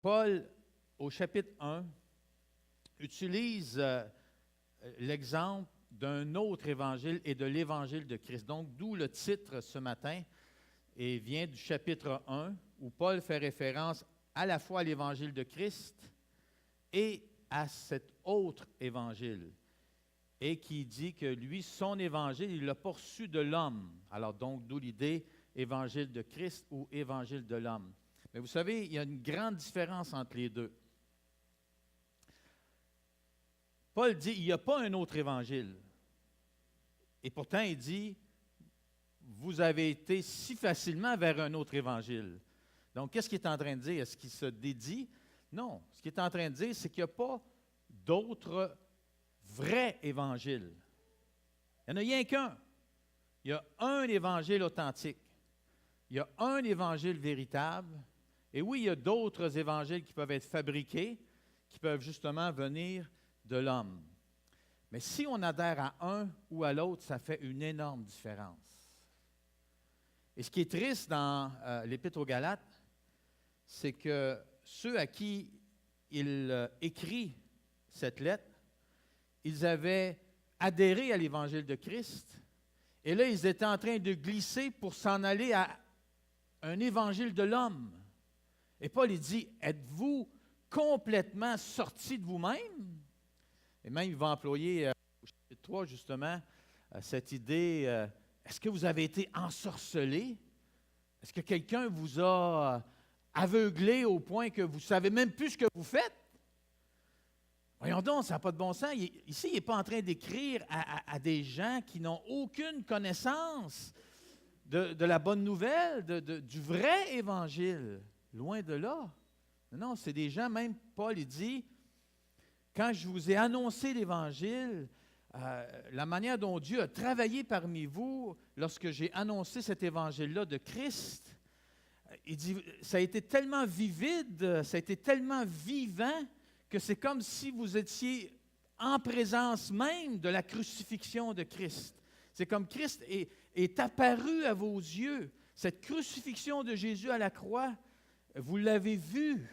Paul, au chapitre 1, utilise l'exemple d'un autre évangile et de l'évangile de Christ. Donc, d'où le titre ce matin, et vient du chapitre 1, où Paul fait référence à la fois à l'évangile de Christ et à cet autre évangile, et qui dit que lui, son évangile, il l'a pas reçu de l'homme. Alors donc, d'où l'idée évangile de Christ ou évangile de l'homme. Mais vous savez, il y a une grande différence entre les deux. Paul dit, il n'y a pas un autre évangile. Et pourtant, il dit, vous avez été si facilement vers un autre évangile. Donc, qu'est-ce qu'il est en train de dire? Est-ce qu'il se dédie? Non. Ce qu'il est en train de dire, c'est qu'il n'y a pas d'autre vrai évangile. Il n'y en a rien qu'un. Il y a un évangile authentique. Il y a un évangile véritable. Et oui, il y a d'autres évangiles qui peuvent être fabriqués, qui peuvent justement venir de l'homme. Mais si on adhère à un ou à l'autre, ça fait une énorme différence. Et ce qui est triste dans l'Épître aux Galates, c'est que ceux à qui il écrit cette lettre, ils avaient adhéré à l'Évangile de Christ, et là, ils étaient en train de glisser pour s'en aller à un évangile de l'homme. Et Paul, il dit, êtes-vous complètement sortis de vous-même? Et même, il va employer au chapitre 3, justement, cette idée, est-ce que vous avez été ensorcelés? Est-ce que quelqu'un vous a aveuglé au point que vous ne savez même plus ce que vous faites? Voyons donc, ça n'a pas de bon sens. Ici, il n'est pas en train d'écrire à des gens qui n'ont aucune connaissance de la bonne nouvelle, du vrai évangile. Loin de là. Non, c'est des gens, même Paul, il dit, quand je vous ai annoncé l'Évangile, la manière dont Dieu a travaillé parmi vous lorsque j'ai annoncé cet Évangile-là de Christ, il dit, ça a été tellement vivide, ça a été tellement vivant, que c'est comme si vous étiez en présence même de la crucifixion de Christ. C'est comme Christ est apparu à vos yeux. Cette crucifixion de Jésus à la croix, vous l'avez vu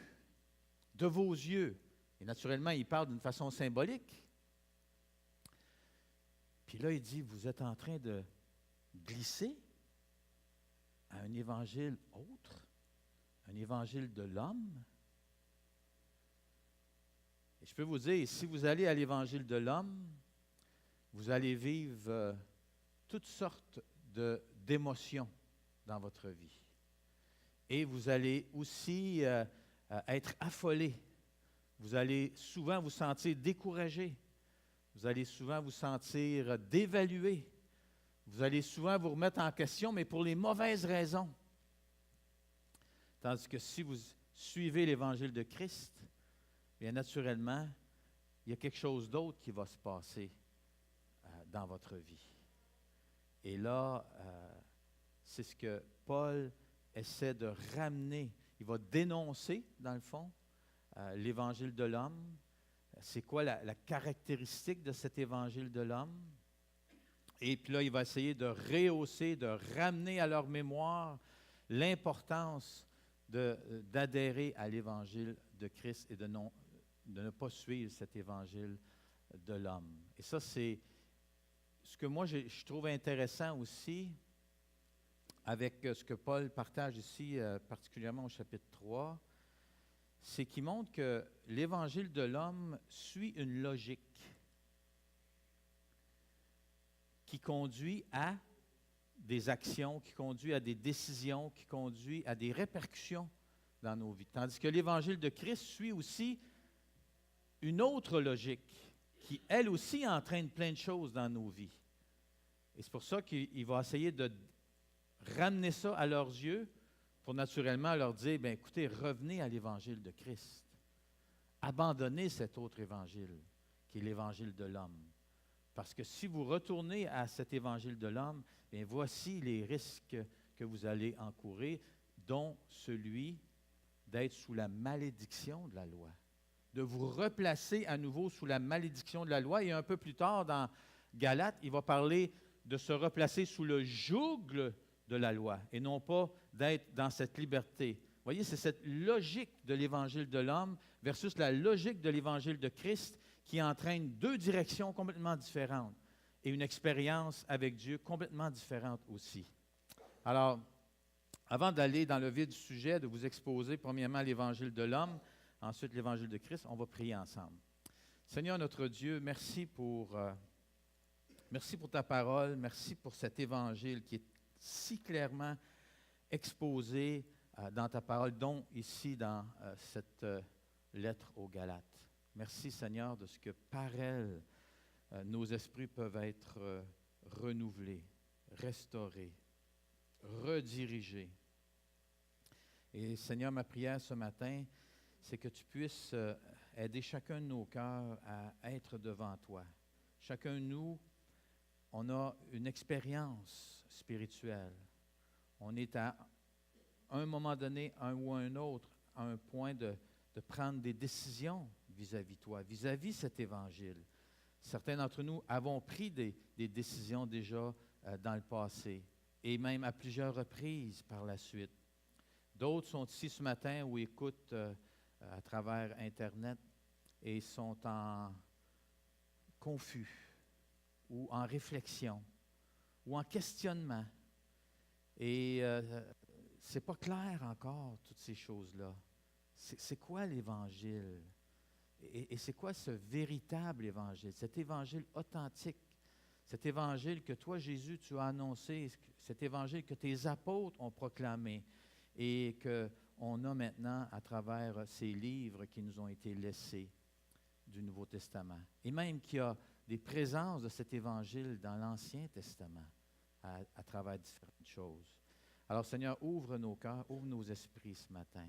de vos yeux. Et naturellement, il parle d'une façon symbolique. Puis là, il dit, vous êtes en train de glisser à un évangile autre, un évangile de l'homme. Et je peux vous dire, si vous allez à l'évangile de l'homme, vous allez vivre toutes sortes d'émotions dans votre vie. Et vous allez aussi être affolé. Vous allez souvent vous sentir découragé. Vous allez souvent vous sentir dévalué. Vous allez souvent vous remettre en question, mais pour les mauvaises raisons. Tandis que si vous suivez l'Évangile de Christ, bien naturellement, il y a quelque chose d'autre qui va se passer dans votre vie. Et là, c'est ce que Paul essaie de ramener. Il va dénoncer, dans le fond, l'évangile de l'homme. C'est quoi la caractéristique de cet évangile de l'homme? Et puis là, il va essayer de rehausser, de ramener à leur mémoire l'importance d'adhérer à l'évangile de Christ et de ne pas suivre cet évangile de l'homme. Et ça, c'est ce que moi, je trouve intéressant aussi avec ce que Paul partage ici, particulièrement au chapitre 3, c'est qu'il montre que l'évangile de l'homme suit une logique qui conduit à des actions, qui conduit à des décisions, qui conduit à des répercussions dans nos vies. Tandis que l'évangile de Christ suit aussi une autre logique qui, elle aussi, entraîne plein de choses dans nos vies. Et c'est pour ça qu'il va essayer de ramener ça à leurs yeux pour naturellement leur dire, bien écoutez, revenez à l'évangile de Christ. Abandonnez cet autre évangile qui est l'évangile de l'homme. Parce que si vous retournez à cet évangile de l'homme, bien voici les risques que vous allez encourir, dont celui d'être sous la malédiction de la loi. De vous replacer à nouveau sous la malédiction de la loi. Et un peu plus tard, dans Galates, il va parler de se replacer sous le joug de la loi et non pas d'être dans cette liberté. voyez, c'est cette logique de l'Évangile de l'homme versus la logique de l'Évangile de Christ qui entraîne deux directions complètement différentes et une expérience avec Dieu complètement différente aussi. Alors, avant d'aller dans le vif du sujet, de vous exposer premièrement l'Évangile de l'homme, ensuite l'Évangile de Christ, on va prier ensemble. Seigneur notre Dieu, merci pour ta parole, merci pour cet Évangile qui est si clairement exposé dans ta parole, dont ici dans cette lettre aux Galates. Merci Seigneur de ce que par elle, nos esprits peuvent être renouvelés, restaurés, redirigés. Et Seigneur, ma prière ce matin, c'est que tu puisses aider chacun de nos cœurs à être devant toi. Chacun de nous, on a une expérience spirituelle. On est à un moment donné, un ou un autre, à un point de prendre des décisions vis-à-vis de toi, vis-à-vis cet Évangile. Certains d'entre nous avons pris des décisions déjà dans le passé et même à plusieurs reprises par la suite. D'autres sont ici ce matin ou écoutent à travers Internet et sont en confus ou en réflexion ou en questionnement. Et c'est pas clair encore, toutes ces choses-là. C'est quoi l'Évangile? Et c'est quoi ce véritable Évangile? Cet Évangile authentique, cet Évangile que toi, Jésus, tu as annoncé, cet Évangile que tes apôtres ont proclamé et qu'on a maintenant à travers ces livres qui nous ont été laissés du Nouveau Testament. Et même qu'il y a des présences de cet Évangile dans l'Ancien Testament à travers différentes choses. Alors, Seigneur, ouvre nos cœurs, ouvre nos esprits ce matin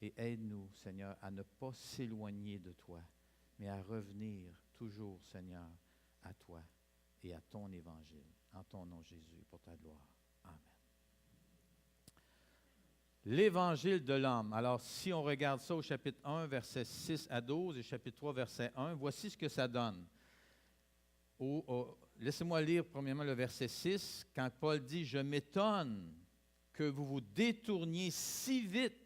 et aide-nous, Seigneur, à ne pas s'éloigner de toi, mais à revenir toujours, Seigneur, à toi et à ton Évangile. En ton nom, Jésus, pour ta gloire. Amen. L'Évangile de l'homme. Alors, si on regarde ça au chapitre 1, versets 6 à 12 et chapitre 3, verset 1, voici ce que ça donne. Laissez-moi lire premièrement le verset 6, quand Paul dit « Je m'étonne que vous vous détourniez si vite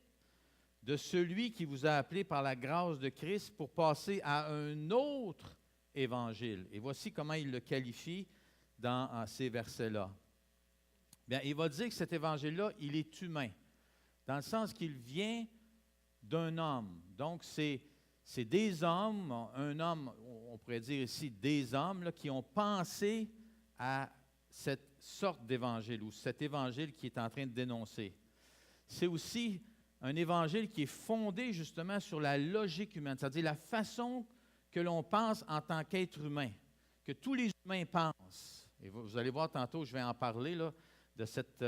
de celui qui vous a appelé par la grâce de Christ pour passer à un autre évangile. » Et voici comment il le qualifie dans ces versets-là. Bien, il va dire que cet évangile-là, il est humain, dans le sens qu'il vient d'un homme. Donc, c'est des hommes, un homme, on pourrait dire ici des hommes, là, qui ont pensé à cette sorte d'évangile ou cet évangile qui est en train de dénoncer. C'est aussi un évangile qui est fondé justement sur la logique humaine, c'est-à-dire la façon que l'on pense en tant qu'être humain, que tous les humains pensent. Et vous allez voir tantôt, je vais en parler, là, de cette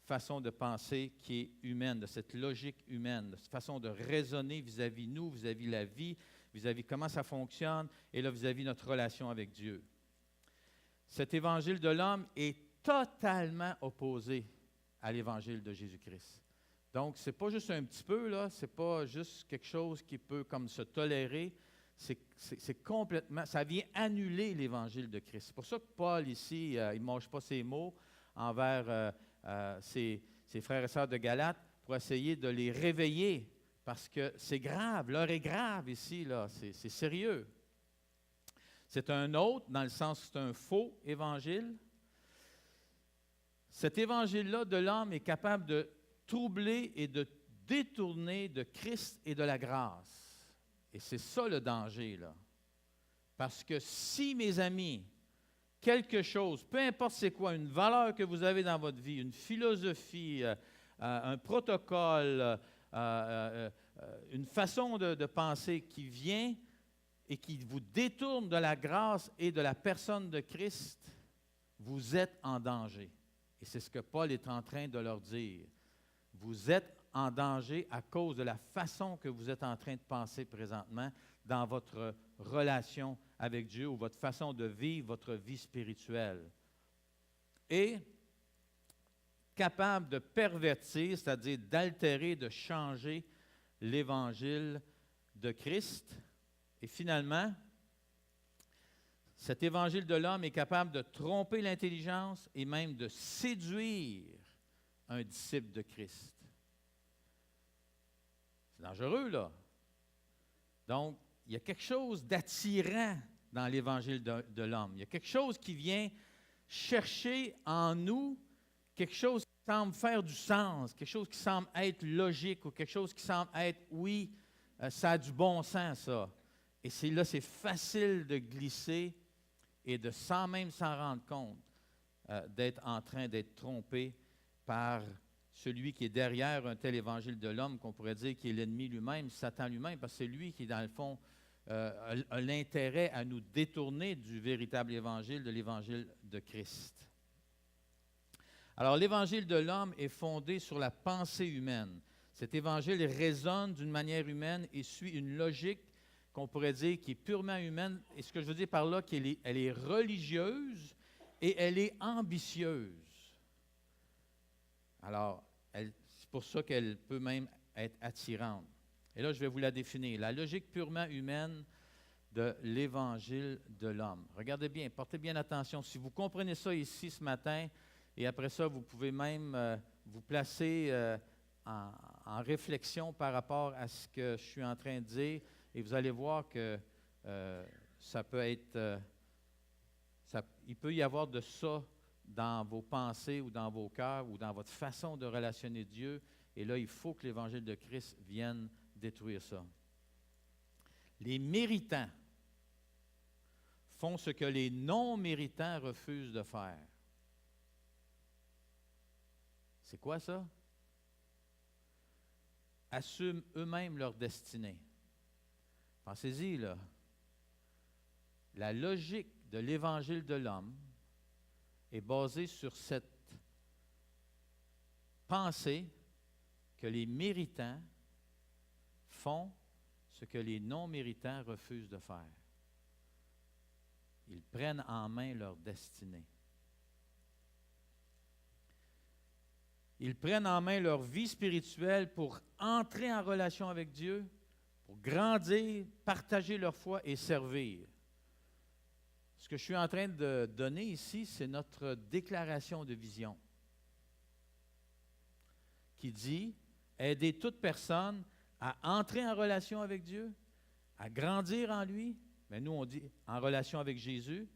façon de penser qui est humaine, de cette logique humaine, de cette façon de raisonner vis-à-vis nous, vis-à-vis la vie, vis-à-vis comment ça fonctionne, et là, vis-à-vis notre relation avec Dieu. Cet évangile de l'homme est totalement opposé à l'évangile de Jésus-Christ. Donc, ce n'est pas juste un petit peu, là, ce n'est pas juste quelque chose qui peut comme se tolérer, c'est complètement, ça vient annuler l'évangile de Christ. C'est pour ça que Paul, ici, il ne mange pas ses mots envers ses frères et sœurs de Galates pour essayer de les réveiller, parce que c'est grave, l'heure est grave ici, là, c'est sérieux. C'est un autre, dans le sens que c'est un faux évangile. Cet évangile-là de l'homme est capable de troubler et de détourner de Christ et de la grâce. Et c'est ça le danger, là. Parce que si, mes amis, quelque chose, peu importe c'est quoi, une valeur que vous avez dans votre vie, une philosophie, un protocole, une façon de penser qui vient et qui vous détourne de la grâce et de la personne de Christ, vous êtes en danger. Et c'est ce que Paul est en train de leur dire. Vous êtes en danger à cause de la façon que vous êtes en train de penser présentement dans votre relation avec Dieu ou votre façon de vivre votre vie spirituelle. Et capable de pervertir, c'est-à-dire d'altérer, de changer l'évangile de Christ. Et finalement, cet évangile de l'homme est capable de tromper l'intelligence et même de séduire un disciple de Christ. C'est dangereux, là. Donc, il y a quelque chose d'attirant dans l'Évangile de l'homme. Il y a quelque chose qui vient chercher en nous quelque chose qui semble faire du sens, quelque chose qui semble être logique ou quelque chose qui semble être, oui, ça a du bon sens, ça. Et c'est facile de glisser et de sans même s'en rendre compte, d'être en train d'être trompé par celui qui est derrière un tel évangile de l'homme, qu'on pourrait dire qui est l'ennemi lui-même, Satan lui-même, parce que c'est lui qui, dans le fond, a l'intérêt à nous détourner du véritable évangile, de l'évangile de Christ. Alors, l'évangile de l'homme est fondé sur la pensée humaine. Cet évangile résonne d'une manière humaine et suit une logique qu'on pourrait dire qui est purement humaine. Et ce que je veux dire par là, elle est religieuse et elle est ambitieuse. Alors, c'est pour ça qu'elle peut même être attirante. Et là, je vais vous la définir. La logique purement humaine de l'évangile de l'homme. Regardez bien, portez bien attention. Si vous comprenez ça ici ce matin, et après ça, vous pouvez même vous placer en réflexion par rapport à ce que je suis en train de dire, et vous allez voir que ça peut être, il peut y avoir de ça dans vos pensées ou dans vos cœurs ou dans votre façon de relationner Dieu. Et là, il faut que l'Évangile de Christ vienne détruire ça. Les méritants font ce que les non-méritants refusent de faire. C'est quoi ça? Assument eux-mêmes leur destinée. Pensez-y, là. La logique de l'Évangile de l'homme est basée sur cette pensée que les méritants font ce que les non-méritants refusent de faire. Ils prennent en main leur destinée. Ils prennent en main leur vie spirituelle pour entrer en relation avec Dieu, pour grandir, partager leur foi et servir. Ce que je suis en train de donner ici, c'est notre déclaration de vision qui dit « Aider toute personne à entrer en relation avec Dieu, à grandir en lui. » Mais nous, on dit en relation avec Jésus,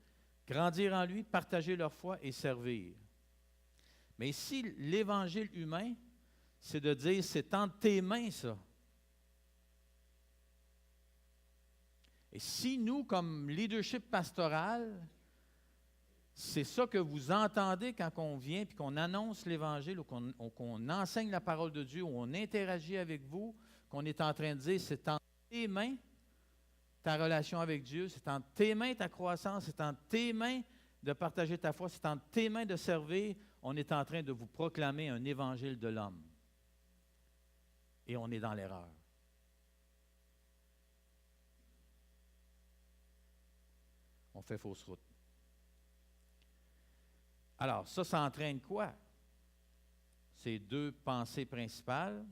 grandir en lui, partager leur foi et servir. Mais ici, l'évangile humain, c'est de dire, c'est entre tes mains, ça. Et si nous, comme leadership pastoral, c'est ça que vous entendez quand on vient et qu'on annonce l'Évangile ou qu'on enseigne la parole de Dieu ou on interagit avec vous, qu'on est en train de dire, c'est entre tes mains ta relation avec Dieu, c'est entre tes mains ta croissance, c'est entre tes mains de partager ta foi, c'est entre tes mains de servir, on est en train de vous proclamer un évangile de l'homme. Et on est dans l'erreur. On fait fausse route. Alors, ça entraîne quoi? Ces deux pensées principales.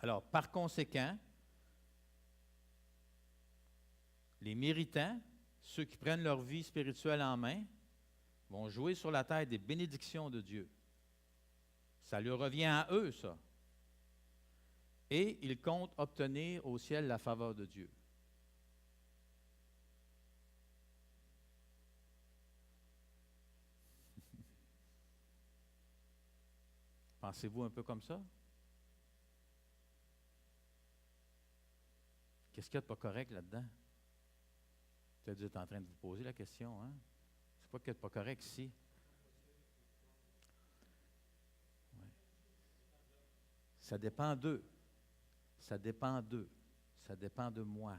Alors, par conséquent, les méritants, ceux qui prennent leur vie spirituelle en main, vont jouer sur la terre des bénédictions de Dieu. Ça leur revient à eux, ça. Et ils comptent obtenir au ciel la faveur de Dieu. Pensez-vous un peu comme ça? Qu'est-ce qu'il y a de pas correct là-dedans? Peut-être que vous êtes en train de vous poser la question, hein? C'est quoi qu'il y a de pas correct ici? Ouais. Ça dépend d'eux. Ça dépend d'eux. Ça dépend de moi.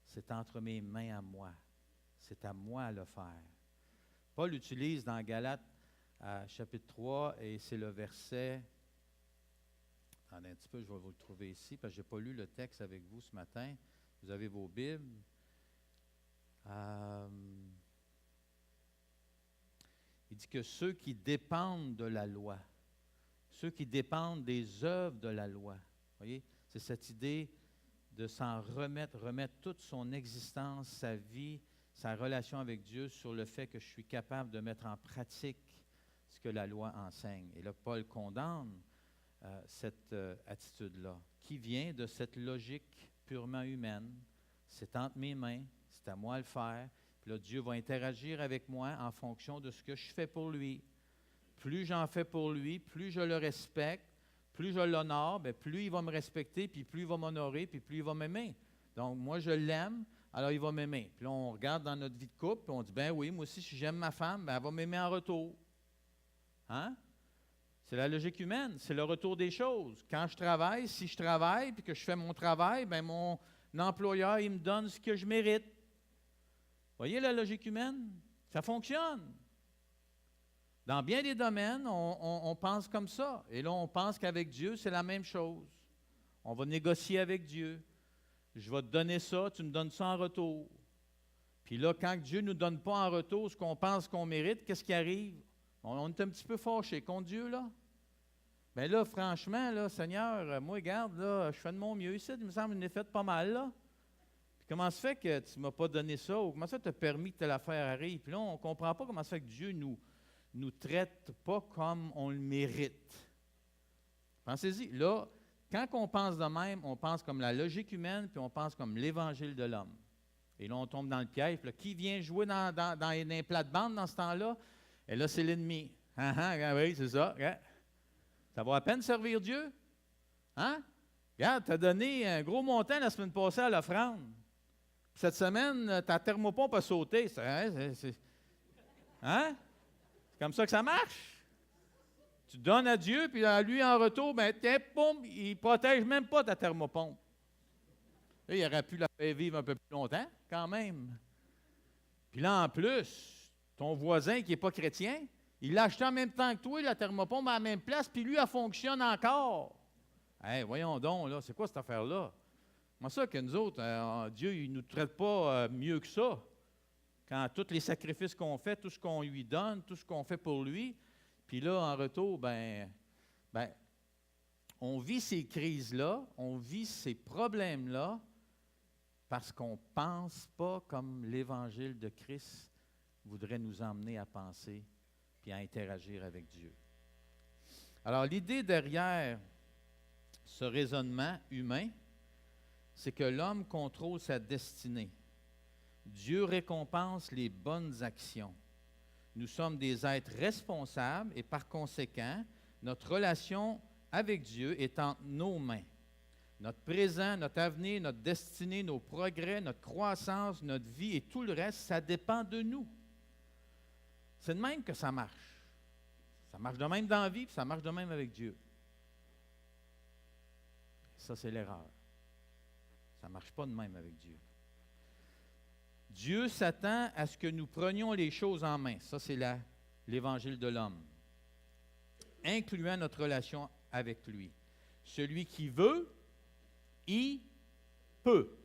C'est entre mes mains à moi. C'est à moi à le faire. Paul utilise dans Galates, chapitre 3, et c'est le verset. Attendez un petit peu, je vais vous le trouver ici, parce que je n'ai pas lu le texte avec vous ce matin. Vous avez vos Bibles. Il dit que ceux qui dépendent de la loi, ceux qui dépendent des œuvres de la loi, voyez, c'est cette idée de s'en remettre toute son existence, sa vie, sa relation avec Dieu sur le fait que je suis capable de mettre en pratique ce que la loi enseigne. Et là, Paul condamne cette attitude-là, qui vient de cette logique purement humaine. C'est entre mes mains, c'est à moi de le faire. Puis là, Dieu va interagir avec moi en fonction de ce que je fais pour lui. Plus j'en fais pour lui, plus je le respecte, plus je l'honore, bien, plus il va me respecter, puis plus il va m'honorer, puis plus il va m'aimer. Donc, moi, je l'aime, alors il va m'aimer. Puis là, on regarde dans notre vie de couple, puis on dit, ben oui, moi aussi, si j'aime ma femme, ben, elle va m'aimer en retour. Hein? C'est la logique humaine, c'est le retour des choses. Quand je travaille, si je travaille, puis que je fais mon travail, bien, mon employeur, il me donne ce que je mérite. Voyez la logique humaine? Ça fonctionne. Dans bien des domaines, on pense comme ça. Et là, on pense qu'avec Dieu, c'est la même chose. On va négocier avec Dieu. Je vais te donner ça, tu me donnes ça en retour. Puis là, quand Dieu ne nous donne pas en retour ce qu'on pense qu'on mérite, qu'est-ce qui arrive? On est un petit peu fâché contre Dieu, là. Bien là, franchement, là, Seigneur, moi, regarde, là, je fais de mon mieux ici, il me semble que je l'ai fait pas mal, là. Puis comment se fait que tu ne m'as pas donné ça, ou comment ça t'a permis que telle affaire arrive? Puis là, on ne comprend pas comment se fait que Dieu nous traite pas comme on le mérite. Pensez-y, là, quand on pense de même, on pense comme la logique humaine, puis on pense comme l'évangile de l'homme. Et là, on tombe dans le piège. Puis là, qui vient jouer dans les plates-bandes dans ce temps-là? Et là, c'est l'ennemi. Oui, c'est ça. Ça vaut à peine servir Dieu? Hein? Regarde, tu as donné un gros montant la semaine passée à l'offrande. Cette semaine, ta thermopompe a sauté. Hein? C'est comme ça que ça marche. Tu donnes à Dieu, puis à lui, en retour, ben, tiens, boum, il ne protège même pas ta thermopompe. Là, il aurait pu la faire vivre un peu plus longtemps, quand même. Puis là, en plus, ton voisin qui n'est pas chrétien, il l'a acheté en même temps que toi, la thermopompe à la même place, puis lui, elle fonctionne encore. Hey, voyons donc, là, c'est quoi cette affaire-là? Comment ça que nous autres, Dieu, il ne nous traite pas mieux que ça? Quand tous les sacrifices qu'on fait, tout ce qu'on lui donne, tout ce qu'on fait pour lui, puis là, en retour, ben, on vit ces crises-là, on vit ces problèmes-là, parce qu'on ne pense pas comme l'Évangile de Christ voudrait nous emmener à penser puis à interagir avec Dieu. Alors, l'idée derrière ce raisonnement humain, c'est que l'homme contrôle sa destinée. Dieu récompense les bonnes actions. Nous sommes des êtres responsables et par conséquent, notre relation avec Dieu est entre nos mains. Notre présent, notre avenir, notre destinée, nos progrès, notre croissance, notre vie et tout le reste, ça dépend de nous. C'est de même que ça marche. Ça marche de même dans la vie, puis ça marche de même avec Dieu. Ça, c'est l'erreur. Ça ne marche pas de même avec Dieu. Dieu s'attend à ce que nous prenions les choses en main. Ça, c'est l'évangile de l'homme. Incluant notre relation avec lui. Celui qui veut, il peut.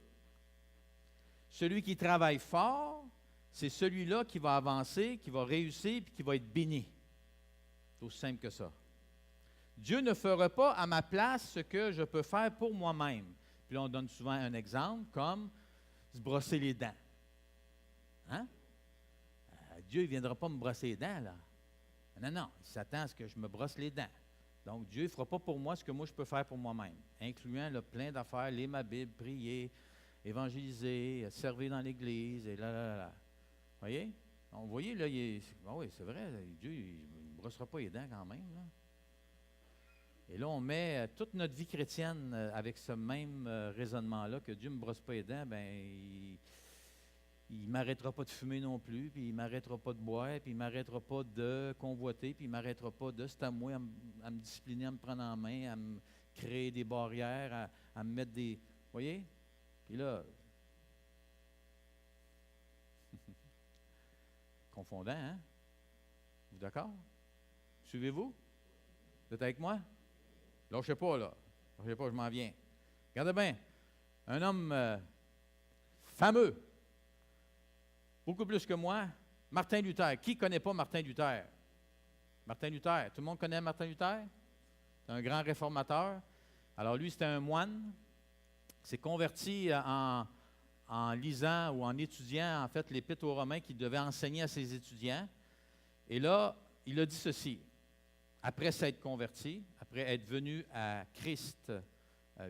Celui qui travaille fort, c'est celui-là qui va avancer, qui va réussir, puis qui va être béni. C'est aussi simple que ça. Dieu ne fera pas à ma place ce que je peux faire pour moi-même. Puis là, on donne souvent un exemple comme se brosser les dents. Hein? Dieu ne viendra pas me brosser les dents, là. Non, il s'attend à ce que je me brosse les dents. Donc, Dieu ne fera pas pour moi ce que moi je peux faire pour moi-même, incluant plein d'affaires, lire ma Bible, prier, évangéliser, servir dans l'Église, et là. Voyez? Donc, vous voyez, là, oui, c'est vrai, Dieu ne brossera pas les dents quand même, là. Et là, on met toute notre vie chrétienne avec ce même raisonnement-là, que Dieu ne me brosse pas les dents, bien, il ne m'arrêtera pas de fumer non plus, puis il ne m'arrêtera pas de boire, puis il ne m'arrêtera pas de convoiter, puis il ne m'arrêtera pas de, c'est à moi, à me discipliner, à me prendre en main, à me créer des barrières, à me mettre des... Vous voyez? Puis là... Confondant, hein? Vous d'accord? Suivez-vous? Vous êtes avec moi? Lâchez pas, là. Lâchez pas, je m'en viens. Regardez bien. Un homme fameux, beaucoup plus que moi, Martin Luther. Qui ne connaît pas Martin Luther? Martin Luther. Tout le monde connaît Martin Luther? C'est un grand réformateur. Alors lui, c'était un moine. Il s'est converti en lisant ou en étudiant, en fait, l'Épître aux Romains qu'il devait enseigner à ses étudiants. Et là, il a dit ceci. Après s'être converti, après être venu à Christ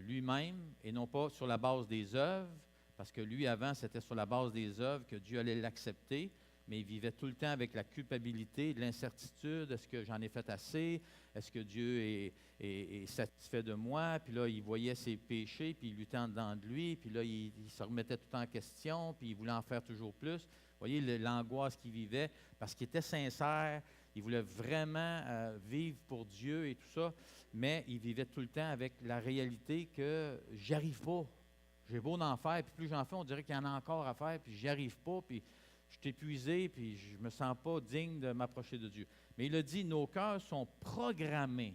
lui-même et non pas sur la base des œuvres, parce que lui, avant, c'était sur la base des œuvres que Dieu allait l'accepter, mais il vivait tout le temps avec la culpabilité, de l'incertitude. Est-ce que j'en ai fait assez? Est-ce que Dieu est satisfait de moi? Puis là, il voyait ses péchés, puis il luttait en dedans de lui, puis là, il se remettait tout en question, puis il voulait en faire toujours plus. Vous voyez l'angoisse qu'il vivait, parce qu'il était sincère, il voulait vraiment vivre pour Dieu et tout ça, mais il vivait tout le temps avec la réalité que j'y arrive pas. J'ai beau en faire, puis plus j'en fais, on dirait qu'il y en a encore à faire, puis j'y arrive pas, puis je suis épuisé, puis je ne me sens pas digne de m'approcher de Dieu. Mais il a dit, nos cœurs sont programmés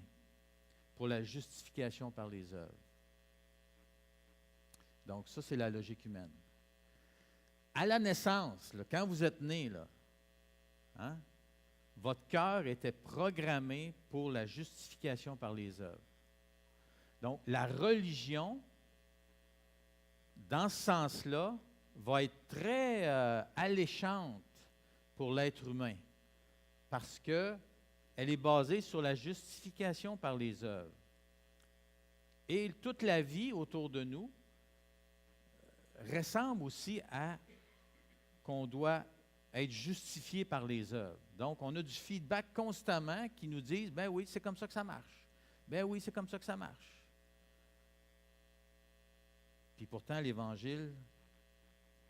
pour la justification par les œuvres. Donc ça, c'est la logique humaine. À la naissance, là, quand vous êtes né, là, hein, votre cœur était programmé pour la justification par les œuvres. Donc, la religion, dans ce sens-là, va être très alléchante pour l'être humain parce qu'elle est basée sur la justification par les œuvres. Et toute la vie autour de nous ressemble aussi à qu'on doit être justifié par les œuvres. Donc, on a du feedback constamment qui nous dit « Ben oui, c'est comme ça que ça marche. Ben oui, c'est comme ça que ça marche. » Puis pourtant, l'Évangile,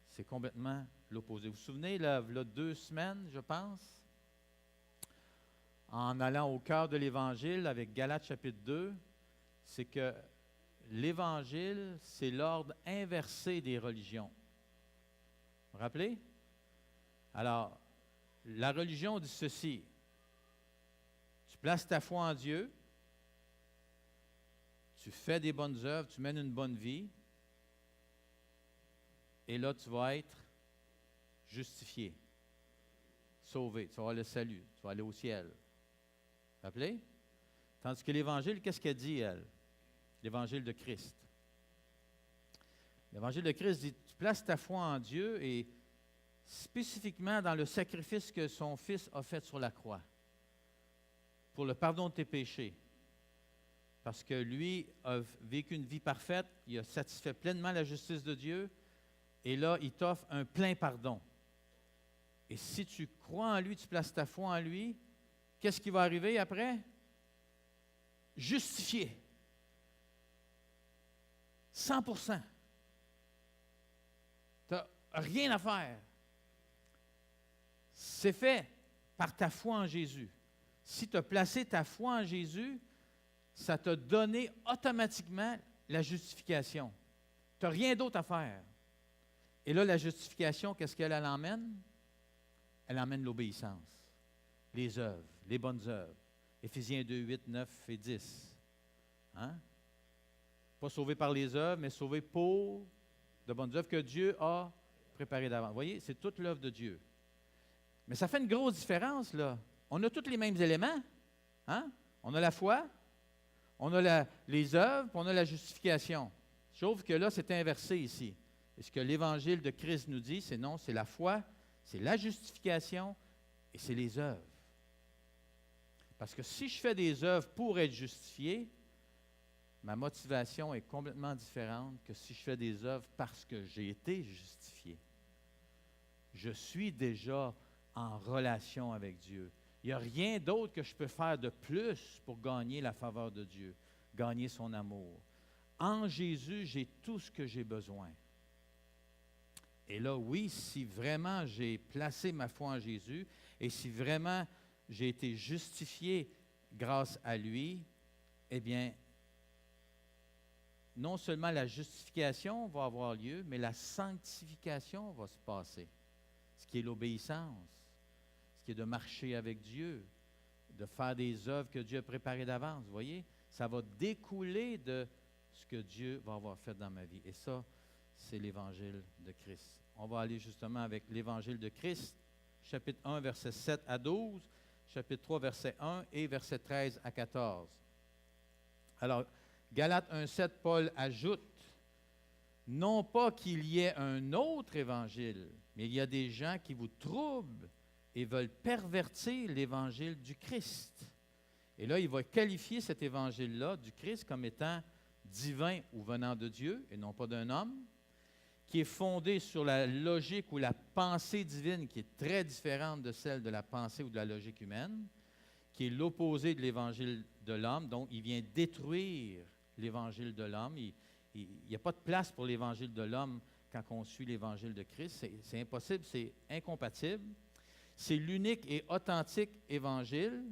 c'est complètement l'opposé. Vous vous souvenez, là, il y a 2 semaines, je pense, en allant au cœur de l'Évangile avec Galates chapitre 2, c'est que l'Évangile, c'est l'ordre inversé des religions. Vous vous rappelez? Alors, la religion dit ceci. Tu places ta foi en Dieu, tu fais des bonnes œuvres, tu mènes une bonne vie, et là, tu vas être justifié, sauvé, tu vas avoir le salut, tu vas aller au ciel. Vous vous rappelez? Tandis que l'Évangile, qu'est-ce qu'elle dit, elle? L'Évangile de Christ. L'Évangile de Christ dit, tu places ta foi en Dieu et spécifiquement dans le sacrifice que son Fils a fait sur la croix pour le pardon de tes péchés. Parce que lui a vécu une vie parfaite, il a satisfait pleinement la justice de Dieu, et là, il t'offre un plein pardon. Et si tu crois en lui, tu places ta foi en lui, qu'est-ce qui va arriver après? Justifié. 100%. Tu n'as rien à faire. C'est fait par ta foi en Jésus. Si tu as placé ta foi en Jésus, ça t'a donné automatiquement la justification. Tu n'as rien d'autre à faire. Et là, la justification, qu'est-ce qu'elle emmène? Elle emmène l'obéissance, les œuvres, les bonnes œuvres. Éphésiens 2, 8, 9 et 10. Hein? Pas sauvé par les œuvres, mais sauvé pour de bonnes œuvres que Dieu a préparées d'avance. Vous voyez, c'est toute l'œuvre de Dieu. Mais ça fait une grosse différence, là. On a tous les mêmes éléments. Hein? On a la foi, on a les œuvres, puis on a la justification. Sauf que là, c'est inversé ici. Et ce que l'Évangile de Christ nous dit, c'est non, c'est la foi, c'est la justification et c'est les œuvres. Parce que si je fais des œuvres pour être justifié, ma motivation est complètement différente que si je fais des œuvres parce que j'ai été justifié. Je suis déjà en relation avec Dieu. Il n'y a rien d'autre que je peux faire de plus pour gagner la faveur de Dieu, gagner son amour. En Jésus, j'ai tout ce que j'ai besoin. Et là, oui, si vraiment j'ai placé ma foi en Jésus et si vraiment j'ai été justifié grâce à lui, eh bien, non seulement la justification va avoir lieu, mais la sanctification va se passer, ce qui est l'obéissance, ce qui est de marcher avec Dieu, de faire des œuvres que Dieu a préparées d'avance. Vous voyez, ça va découler de ce que Dieu va avoir fait dans ma vie. Et ça, c'est l'Évangile de Christ. On va aller justement avec l'Évangile de Christ, chapitre 1, versets 7 à 12, chapitre 3, verset 1 et verset 13 à 14. Alors, Galates 1, 7, Paul ajoute, « Non pas qu'il y ait un autre évangile, mais il y a des gens qui vous troublent et veulent pervertir l'évangile du Christ. » Et là, il va qualifier cet évangile-là du Christ comme étant divin ou venant de Dieu et non pas d'un homme, qui est fondé sur la logique ou la pensée divine qui est très différente de celle de la pensée ou de la logique humaine, qui est l'opposé de l'évangile de l'homme. Donc, il vient détruire l'évangile de l'homme. Il n'y a pas de place pour l'évangile de l'homme quand on suit l'évangile de Christ. C'est impossible, c'est incompatible. C'est l'unique et authentique évangile.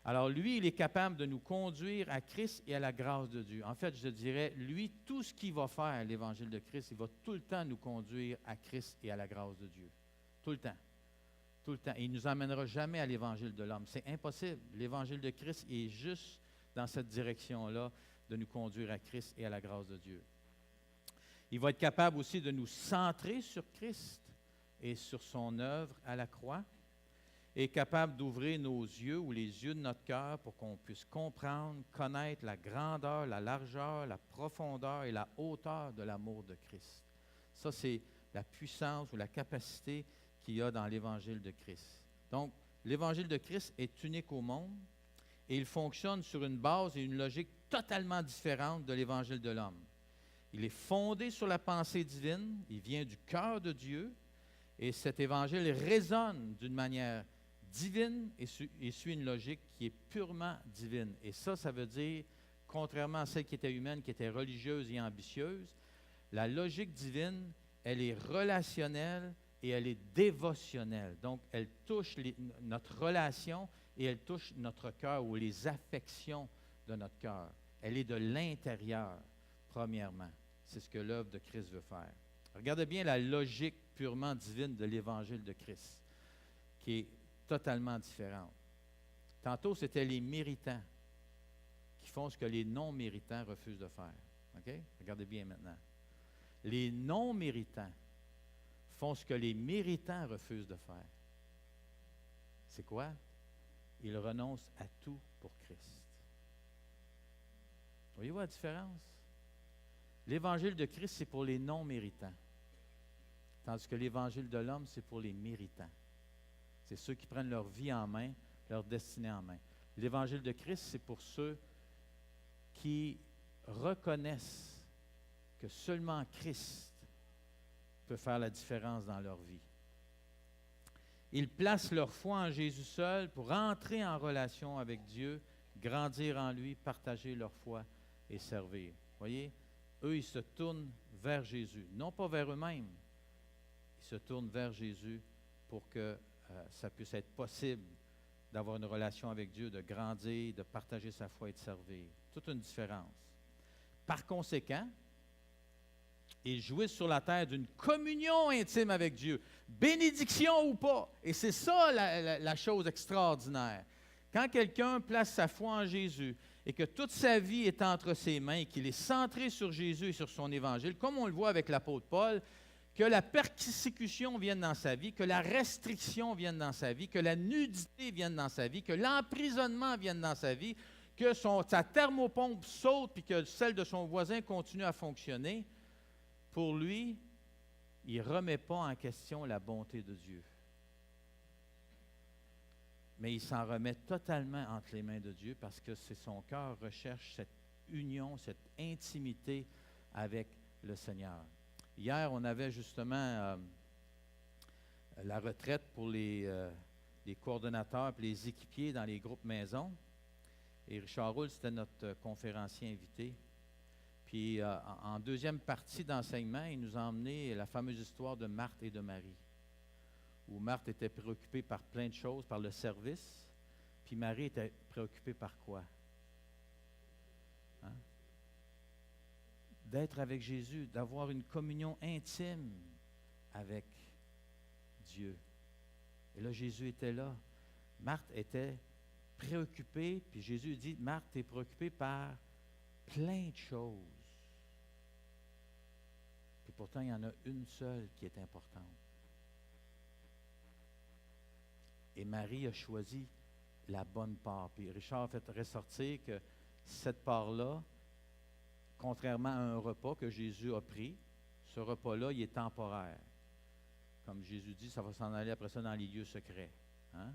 Alors, lui, il est capable de nous conduire à Christ et à la grâce de Dieu. En fait, je dirais, lui, tout ce qu'il va faire, l'évangile de Christ, il va tout le temps nous conduire à Christ et à la grâce de Dieu. Tout le temps. Tout le temps. Et il ne nous amènera jamais à l'évangile de l'homme. C'est impossible. L'évangile de Christ est juste dans cette direction-là de nous conduire à Christ et à la grâce de Dieu. Il va être capable aussi de nous centrer sur Christ et sur son œuvre à la croix, est capable d'ouvrir nos yeux ou les yeux de notre cœur pour qu'on puisse comprendre, connaître la grandeur, la largeur, la profondeur et la hauteur de l'amour de Christ. Ça, c'est la puissance ou la capacité qu'il y a dans l'Évangile de Christ. Donc, l'Évangile de Christ est unique au monde et il fonctionne sur une base et une logique totalement différente de l'Évangile de l'homme. Il est fondé sur la pensée divine, il vient du cœur de Dieu et cet Évangile résonne d'une manière divine et suit une logique qui est purement divine. Et ça veut dire, contrairement à celle qui était humaine, qui était religieuse et ambitieuse, la logique divine, elle est relationnelle et elle est dévotionnelle. Donc, elle touche notre relation et elle touche notre cœur ou les affections de notre cœur. Elle est de l'intérieur, premièrement. C'est ce que l'œuvre de Christ veut faire. Regardez bien la logique purement divine de l'Évangile de Christ, qui est totalement différente. Tantôt, c'était les méritants qui font ce que les non-méritants refusent de faire. OK? Regardez bien maintenant. Les non-méritants font ce que les méritants refusent de faire. C'est quoi? Ils renoncent à tout pour Christ. Voyez-vous la différence? L'Évangile de Christ, c'est pour les non-méritants, tandis que l'Évangile de l'homme, c'est pour les méritants. C'est ceux qui prennent leur vie en main, leur destinée en main. L'Évangile de Christ, c'est pour ceux qui reconnaissent que seulement Christ peut faire la différence dans leur vie. Ils placent leur foi en Jésus seul pour entrer en relation avec Dieu, grandir en lui, partager leur foi et servir. Voyez, eux, ils se tournent vers Jésus, non pas vers eux-mêmes. Ils se tournent vers Jésus pour que ça puisse être possible d'avoir une relation avec Dieu, de grandir, de partager sa foi et de servir. Toute une différence. Par conséquent, ils jouissent sur la terre d'une communion intime avec Dieu, bénédiction ou pas. Et c'est ça la chose extraordinaire. Quand quelqu'un place sa foi en Jésus et que toute sa vie est entre ses mains et qu'il est centré sur Jésus et sur son évangile, comme on le voit avec l'apôtre Paul, que la persécution vienne dans sa vie, que la restriction vienne dans sa vie, que la nudité vienne dans sa vie, que l'emprisonnement vienne dans sa vie, que sa thermopompe saute puis que celle de son voisin continue à fonctionner, pour lui, il ne remet pas en question la bonté de Dieu. Mais il s'en remet totalement entre les mains de Dieu parce que son cœur recherche cette union, cette intimité avec le Seigneur. Hier, on avait justement la retraite pour les coordonnateurs et les équipiers dans les groupes maison. Et Richard Roule, c'était notre conférencier invité. Puis, en deuxième partie d'enseignement, il nous a emmené la fameuse histoire de Marthe et de Marie, où Marthe était préoccupée par plein de choses, par le service, puis Marie était préoccupée par quoi? Hein? D'être avec Jésus, d'avoir une communion intime avec Dieu. Et là, Jésus était là. Marthe était préoccupée, puis Jésus dit, Marthe, tu es préoccupée par plein de choses. Puis pourtant, il y en a une seule qui est importante. Et Marie a choisi la bonne part. Puis Richard a fait ressortir que cette part-là, contrairement à un repas que Jésus a pris, ce repas-là, il est temporaire. Comme Jésus dit, ça va s'en aller après ça dans les lieux secrets. Hein?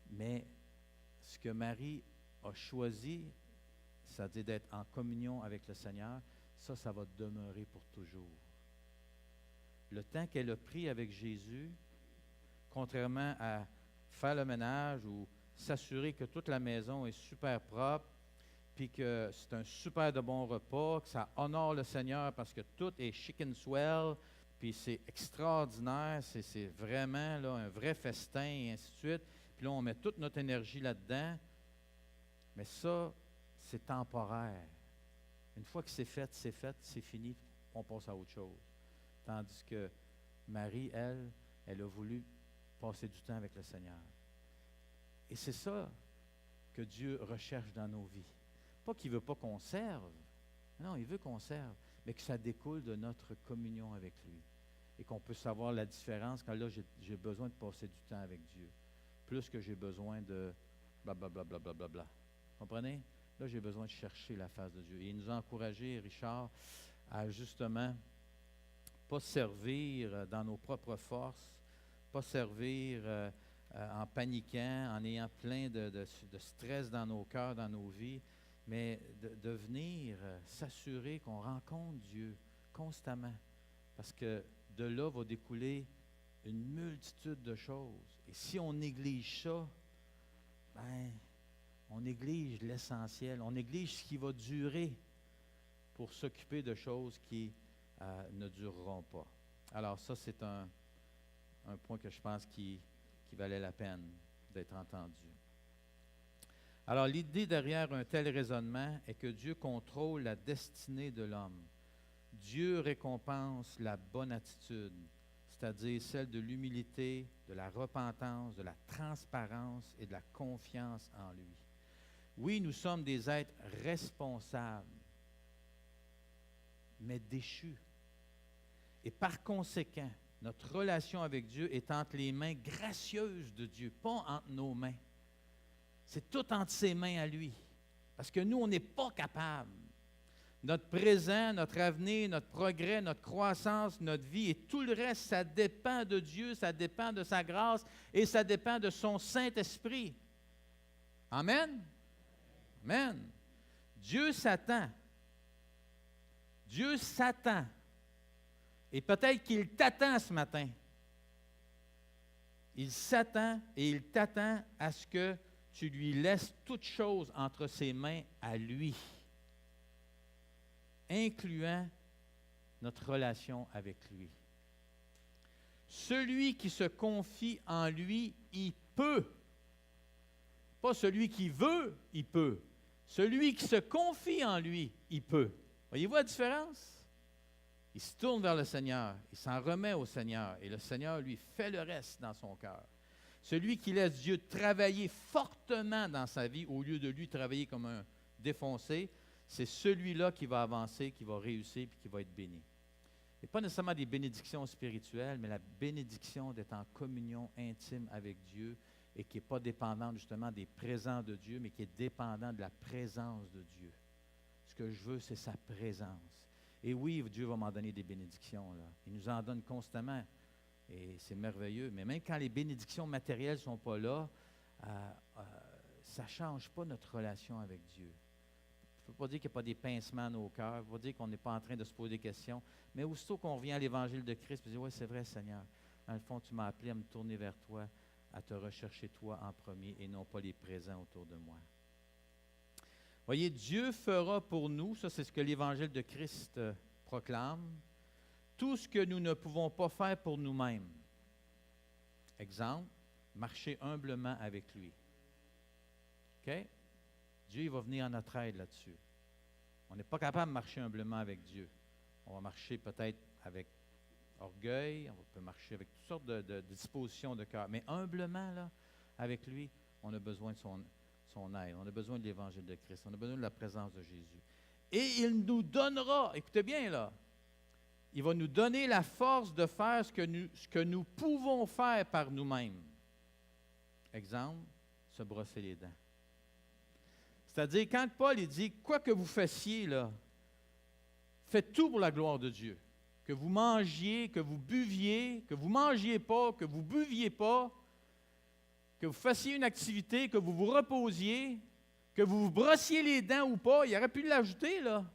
Mais ce que Marie a choisi, c'est-à-dire d'être en communion avec le Seigneur, ça va demeurer pour toujours. Le temps qu'elle a pris avec Jésus, contrairement à faire le ménage ou s'assurer que toute la maison est super propre, puis que c'est un super de bon repas, que ça honore le Seigneur parce que tout est chic and swell, puis c'est extraordinaire, c'est vraiment là, un vrai festin et ainsi de suite. Puis là, on met toute notre énergie là-dedans. Mais ça, c'est temporaire. Une fois que c'est fait, c'est fini, on passe à autre chose. Tandis que Marie, elle a voulu passer du temps avec le Seigneur. Et c'est ça que Dieu recherche dans nos vies. Pas qu'il ne veut pas qu'on serve. Non, il veut qu'on serve, mais que ça découle de notre communion avec lui. Et qu'on peut savoir la différence quand là, j'ai besoin de passer du temps avec Dieu. Plus que j'ai besoin de blablabla. Bla, bla, bla, bla. Comprenez? Là, j'ai besoin de chercher la face de Dieu. Et il nous a encouragés, Richard, à justement pas servir dans nos propres forces, pas servir en paniquant, en ayant plein de stress dans nos cœurs, dans nos vies, mais de venir s'assurer qu'on rencontre Dieu constamment. Parce que de là va découler une multitude de choses. Et si on néglige ça, ben, on néglige l'essentiel. On néglige ce qui va durer pour s'occuper de choses qui ne dureront pas. Alors ça, c'est un point que je pense qui valait la peine d'être entendu. Alors l'idée derrière un tel raisonnement est que Dieu contrôle la destinée de l'homme. Dieu récompense la bonne attitude, c'est-à-dire celle de l'humilité, de la repentance, de la transparence et de la confiance en lui. Oui, nous sommes des êtres responsables, mais déchus. Et par conséquent, notre relation avec Dieu est entre les mains gracieuses de Dieu, pas entre nos mains. C'est tout entre ses mains à lui. Parce que nous, on n'est pas capables. Notre présent, notre avenir, notre progrès, notre croissance, notre vie et tout le reste, ça dépend de Dieu, ça dépend de sa grâce et ça dépend de son Saint-Esprit. Amen? Amen. Dieu s'attend. Dieu s'attend. Et peut-être qu'il t'attend ce matin. Il s'attend et il t'attend à ce que tu lui laisses toutes choses entre ses mains à lui, incluant notre relation avec lui. Celui qui se confie en lui, il peut. Pas celui qui veut, il peut. Celui qui se confie en lui, il peut. Voyez-vous la différence? Il se tourne vers le Seigneur, il s'en remet au Seigneur, et le Seigneur lui fait le reste dans son cœur. Celui qui laisse Dieu travailler fortement dans sa vie, au lieu de lui travailler comme un défoncé, c'est celui-là qui va avancer, qui va réussir, puis qui va être béni. Et pas nécessairement des bénédictions spirituelles, mais la bénédiction d'être en communion intime avec Dieu, et qui n'est pas dépendante justement des présents de Dieu, mais qui est dépendant de la présence de Dieu. Ce que je veux, c'est sa présence. Et oui, Dieu va m'en donner des bénédictions, là. Il nous en donne constamment. Et c'est merveilleux. Mais même quand les bénédictions matérielles ne sont pas là, ça ne change pas notre relation avec Dieu. Il ne faut pas dire qu'il n'y a pas des pincements à nos cœurs. Il ne faut pas dire qu'on n'est pas en train de se poser des questions. Mais aussitôt qu'on revient à l'Évangile de Christ, on dit, oui, c'est vrai, Seigneur. Dans le fond, tu m'as appelé à me tourner vers toi, à te rechercher toi en premier et non pas les présents autour de moi. Voyez, Dieu fera pour nous, ça c'est ce que l'Évangile de Christ proclame, tout ce que nous ne pouvons pas faire pour nous-mêmes. Exemple, marcher humblement avec lui. OK? Dieu il va venir en notre aide là-dessus. On n'est pas capable de marcher humblement avec Dieu. On va marcher peut-être avec orgueil, on peut marcher avec toutes sortes de dispositions de cœur. Mais humblement, là, avec lui, on a besoin de son aide. On a besoin de l'Évangile de Christ. On a besoin de la présence de Jésus. Et il nous donnera, écoutez bien là, il va nous donner la force de faire ce que nous pouvons faire par nous-mêmes. Exemple, se brosser les dents. C'est-à-dire, quand Paul il dit, quoi que vous fassiez, là, faites tout pour la gloire de Dieu. Que vous mangiez, que vous buviez, que vous ne mangiez pas, que vous ne buviez pas, que vous fassiez une activité, que vous vous reposiez, que vous vous brossiez les dents ou pas, il aurait pu l'ajouter, là.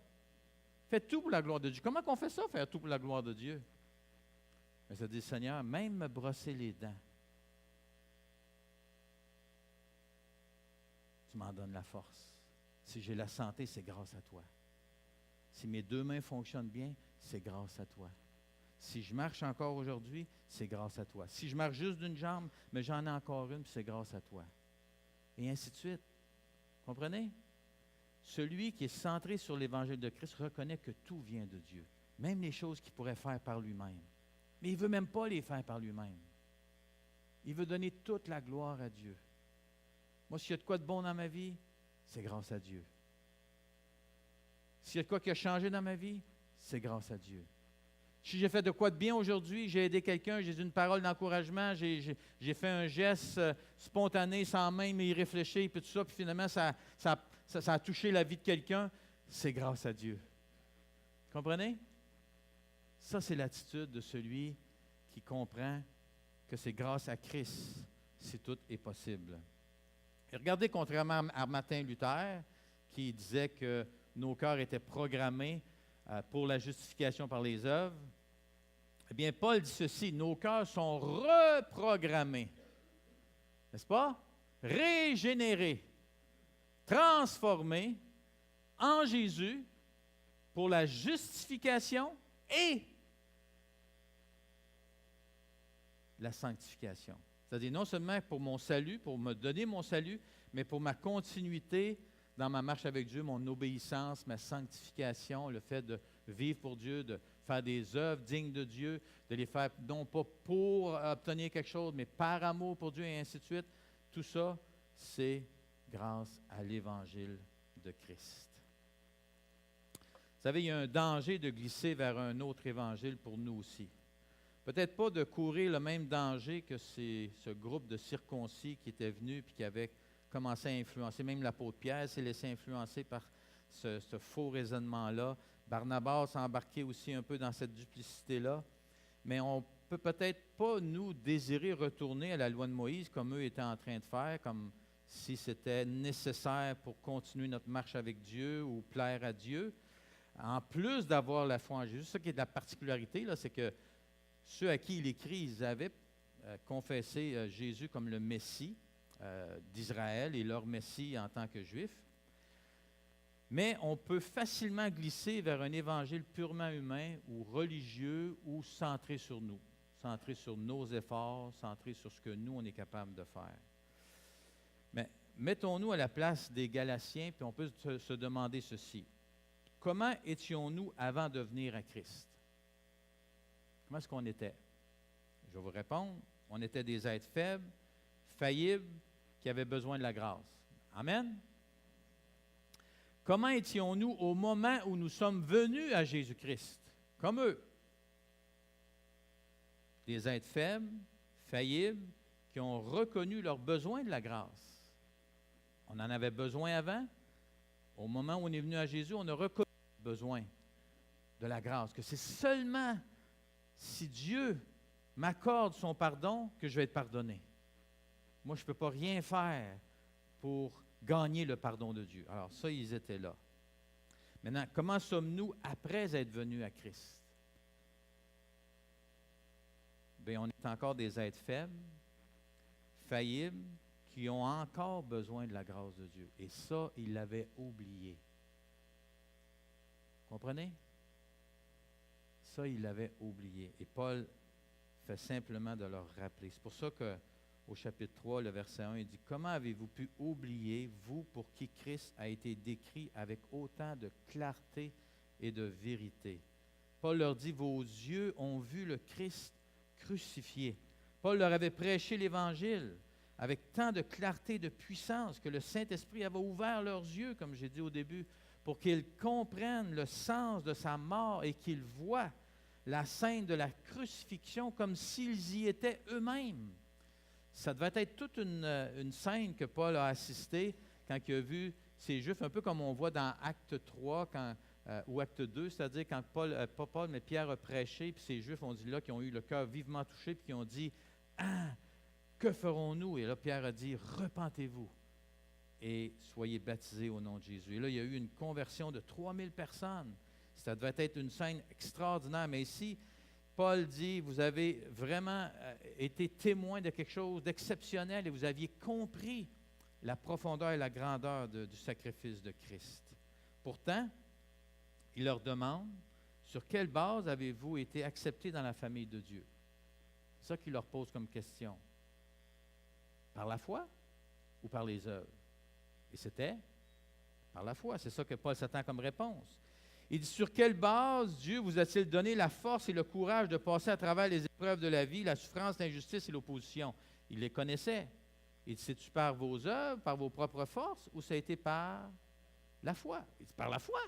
Faites tout pour la gloire de Dieu. Comment qu'on fait ça, faire tout pour la gloire de Dieu? Mais ça dit, Seigneur, même me brosser les dents, tu m'en donnes la force. Si j'ai la santé, c'est grâce à toi. Si mes deux mains fonctionnent bien, c'est grâce à toi. Si je marche encore aujourd'hui, c'est grâce à toi. Si je marche juste d'une jambe, mais j'en ai encore une, puis c'est grâce à toi. Et ainsi de suite. Comprenez? Celui qui est centré sur l'Évangile de Christ reconnaît que tout vient de Dieu, même les choses qu'il pourrait faire par lui-même. Mais il ne veut même pas les faire par lui-même. Il veut donner toute la gloire à Dieu. Moi, s'il y a de quoi de bon dans ma vie, c'est grâce à Dieu. S'il y a de quoi qui a changé dans ma vie, c'est grâce à Dieu. Si j'ai fait de quoi de bien aujourd'hui, j'ai aidé quelqu'un, j'ai dit une parole d'encouragement, j'ai fait un geste spontané sans même y réfléchir, puis tout ça, puis finalement, ça a touché la vie de quelqu'un, c'est grâce à Dieu. Comprenez? Ça, c'est l'attitude de celui qui comprend que c'est grâce à Christ si tout est possible. Et regardez, contrairement à Martin Luther, qui disait que nos cœurs étaient programmés pour la justification par les œuvres, eh bien, Paul dit ceci, nos cœurs sont reprogrammés, n'est-ce pas? Régénérés, transformés en Jésus pour la justification et la sanctification. C'est-à-dire non seulement pour mon salut, pour me donner mon salut, mais pour ma continuité dans ma marche avec Dieu, mon obéissance, ma sanctification, le fait de vivre pour Dieu, de faire des œuvres dignes de Dieu, de les faire non pas pour obtenir quelque chose, mais par amour pour Dieu et ainsi de suite. Tout ça, c'est grâce à l'Évangile de Christ. Vous savez, il y a un danger de glisser vers un autre évangile pour nous aussi. Peut-être pas de courir le même danger que ce groupe de circoncis qui était venu et qui avait commencé à influencer. Même l'apôtre Pierre s'est laissé influencer par ce faux raisonnement-là. Barnabas s'est embarqué aussi un peu dans cette duplicité-là. Mais on peut peut-être pas, nous, désirer retourner à la loi de Moïse comme eux étaient en train de faire, comme si c'était nécessaire pour continuer notre marche avec Dieu ou plaire à Dieu. En plus d'avoir la foi en Jésus, ce qui est de la particularité, là, c'est que ceux à qui il écrit, ils avaient confessé Jésus comme le Messie d'Israël et leur Messie en tant que Juifs. Mais on peut facilement glisser vers un évangile purement humain ou religieux ou centré sur nous, centré sur nos efforts, centré sur ce que nous, on est capable de faire. Mais mettons-nous à la place des Galatiens, puis on peut se demander ceci. Comment étions-nous avant de venir à Christ? Comment est-ce qu'on était? Je vais vous répondre. On était des êtres faibles, faillibles, qui avaient besoin de la grâce. Amen? Comment étions-nous au moment où nous sommes venus à Jésus-Christ? Comme eux. Des êtres faibles, faillibles, qui ont reconnu leur besoin de la grâce. On en avait besoin avant. Au moment où on est venu à Jésus, on a reconnu le besoin de la grâce. Que c'est seulement si Dieu m'accorde son pardon que je vais être pardonné. Moi, je ne peux pas rien faire pour gagner le pardon de Dieu. Alors ça, ils étaient là. Maintenant, comment sommes-nous après être venus à Christ? Bien, on est encore des êtres faibles, faillibles, qui ont encore besoin de la grâce de Dieu. Et ça, ils l'avaient oublié. Comprenez? Ça, ils l'avaient oublié. Et Paul fait simplement de leur rappeler. C'est pour ça qu'au chapitre 3, le verset 1, il dit « Comment avez-vous pu oublier, vous, pour qui Christ a été décrit avec autant de clarté et de vérité? » Paul leur dit « Vos yeux ont vu le Christ crucifié. » Paul leur avait prêché l'Évangile avec tant de clarté et de puissance que le Saint-Esprit avait ouvert leurs yeux, comme j'ai dit au début, pour qu'ils comprennent le sens de sa mort et qu'ils voient la scène de la crucifixion comme s'ils y étaient eux-mêmes. Ça devait être toute une scène que Paul a assistée quand il a vu ces Juifs, un peu comme on voit dans Acte 3 ou Acte 2, c'est-à-dire quand pas Paul, mais Pierre a prêché, puis ces Juifs ont dit là, qui ont eu le cœur vivement touché, puis qui ont dit « Ah, que ferons-nous? » Et là, Pierre a dit « Repentez-vous et soyez baptisés au nom de Jésus. Et là, il y a eu une conversion de 3000 personnes. Ça devait être une scène extraordinaire. Mais ici, Paul dit, vous avez vraiment été témoin de quelque chose d'exceptionnel et vous aviez compris la profondeur et la grandeur du sacrifice de Christ. Pourtant, il leur demande, sur quelle base avez-vous été acceptés dans la famille de Dieu? C'est ça qu'il leur pose comme question. Par la foi ou par les œuvres? Et c'était par la foi. C'est ça que Paul s'attend comme réponse. Il dit, sur quelle base Dieu vous a-t-il donné la force et le courage de passer à travers les épreuves de la vie, la souffrance, l'injustice et l'opposition? Il les connaissait. Il dit, c'est-tu par vos œuvres, par vos propres forces, ou ça a été par la foi? Il dit, par la foi.